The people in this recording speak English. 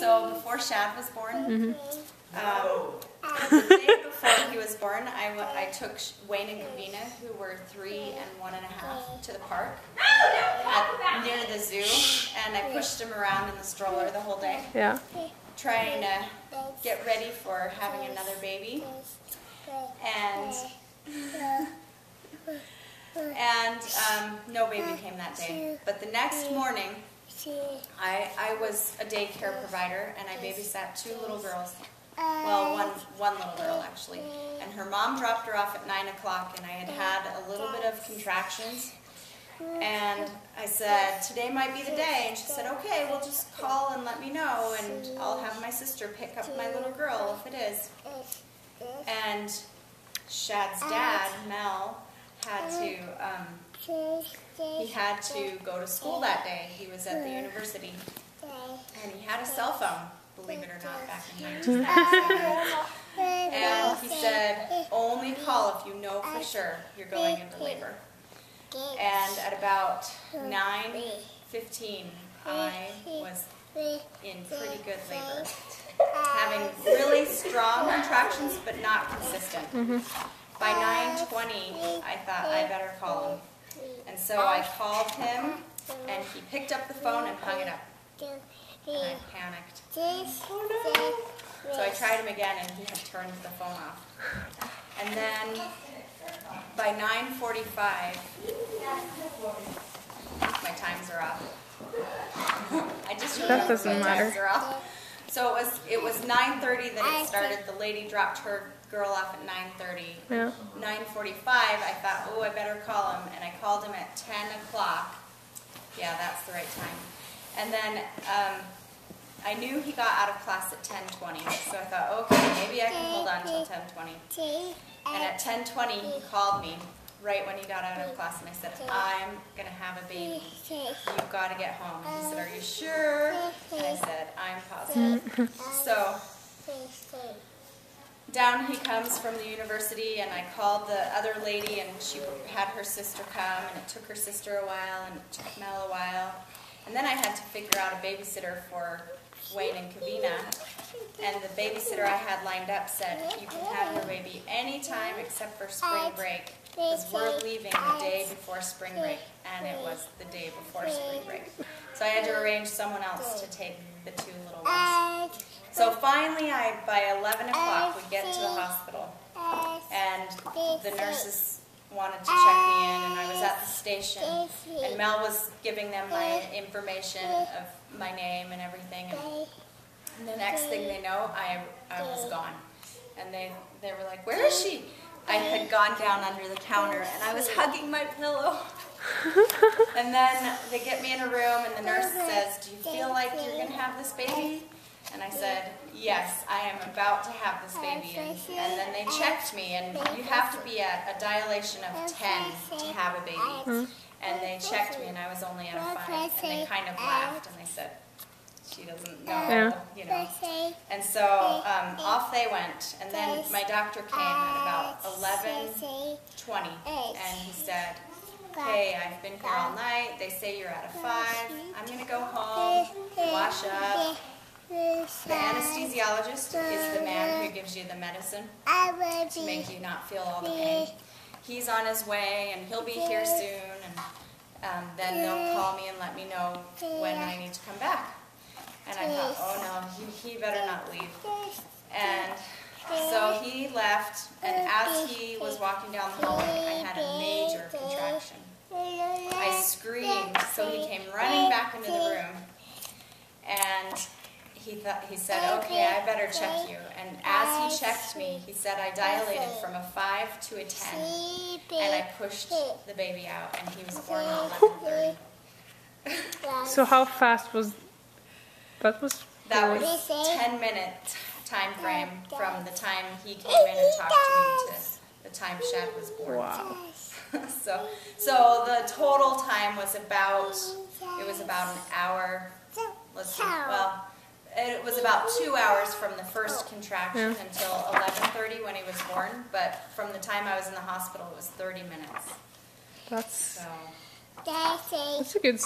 So before Shad was born, the day before he was born, I took Wayne and Kavina, who were 3 and 1.5, to the park near the zoo, and I pushed him around in the stroller the whole day. Yeah. Trying to get ready for having another baby. And no baby came that day. But the next morning, I was a daycare provider, and I babysat 2 little girls. Well, one little girl actually. And her mom dropped her off at 9 o'clock, and I had a little bit of contractions. And I said, today might be the day. And she said, okay, well just call and let me know, and I'll have my sister pick up my little girl if it is. And Shad's dad, Mel, he had to go to school that day. He was at the university. And he had a cell phone, believe it or not, back in 1997. And he said, only call if you know for sure you're going into labor. And at about 9:15, I was in pretty good labor, having really strong contractions, but not consistent. By 9:20, I thought I better call him. And so I called him, and he picked up the phone and hung it up. And I panicked. Oh no! So I tried him again, and he had turned the phone off. And then by 9:45, my times are off. I just that doesn't matter. So it was 9:30 that it started. The lady dropped her girl off at 9:30. Yeah. 9:45, I thought, oh, I better call him, and I called him at 10 o'clock. Yeah, that's the right time. And then I knew he got out of class at 10:20, so I thought, okay, maybe I can hold on till 10:20. And at 10:20, he called me right when he got out of class, and I said, I'm going to have a baby. You've got to get home. And he said, are you sure? And I said, I'm positive. So down he comes from the university, and I called the other lady, and she had her sister come, and it took her sister a while, and it took Mel a while. And then I had to figure out a babysitter for Wayne and Kavina, and the babysitter I had lined up said, you can have your baby anytime except for spring break, because we're leaving the day before spring break, and it was the day before spring break. So I had to arrange someone else to take the 2 little ones. So finally, by 11 o'clock, we get to the hospital, and the nurses wanted to check me in, and I was at the station, and Mel was giving them my information of my name and everything, and the next thing they know, I was gone, and they were like, where is she? I had gone down under the counter, and I was hugging my pillow, and then they get me in a room, and the nurse says, do you feel like you're going to have this baby? And I said, yes, I am about to have this baby. And then they checked me, and you have to be at a dilation of 10 to have a baby. And they checked me, and I was only at a 5. And they kind of laughed, and they said, she doesn't know, you know. And so off they went. And then my doctor came at about 11:20, and he said, hey, I've been here all night. They say you're at a 5. I'm going to go home, wash up. The anesthesiologist is the man who gives you the medicine to make you not feel all the pain. He's on his way, and he'll be here soon, and then they'll call me and let me know when I need to come back. And I thought, oh no, he better not leave. And so he left, and as he was walking down the hallway, I had a major contraction. I screamed, so he came running back into the room, and he said, okay, I better check you. And as he checked me, he said I dilated from a 5 to a 10. And I pushed the baby out, and he was born at 11:30. So how fast was that? That was 10-minute time frame from the time he came in and talked to me to the time Shad was born. Wow. So the total time was about an hour. Let's see, well, it was about 2 hours from the first contraction until 11:30 when he was born, but from the time I was in the hospital, it was 30 minutes. That's a good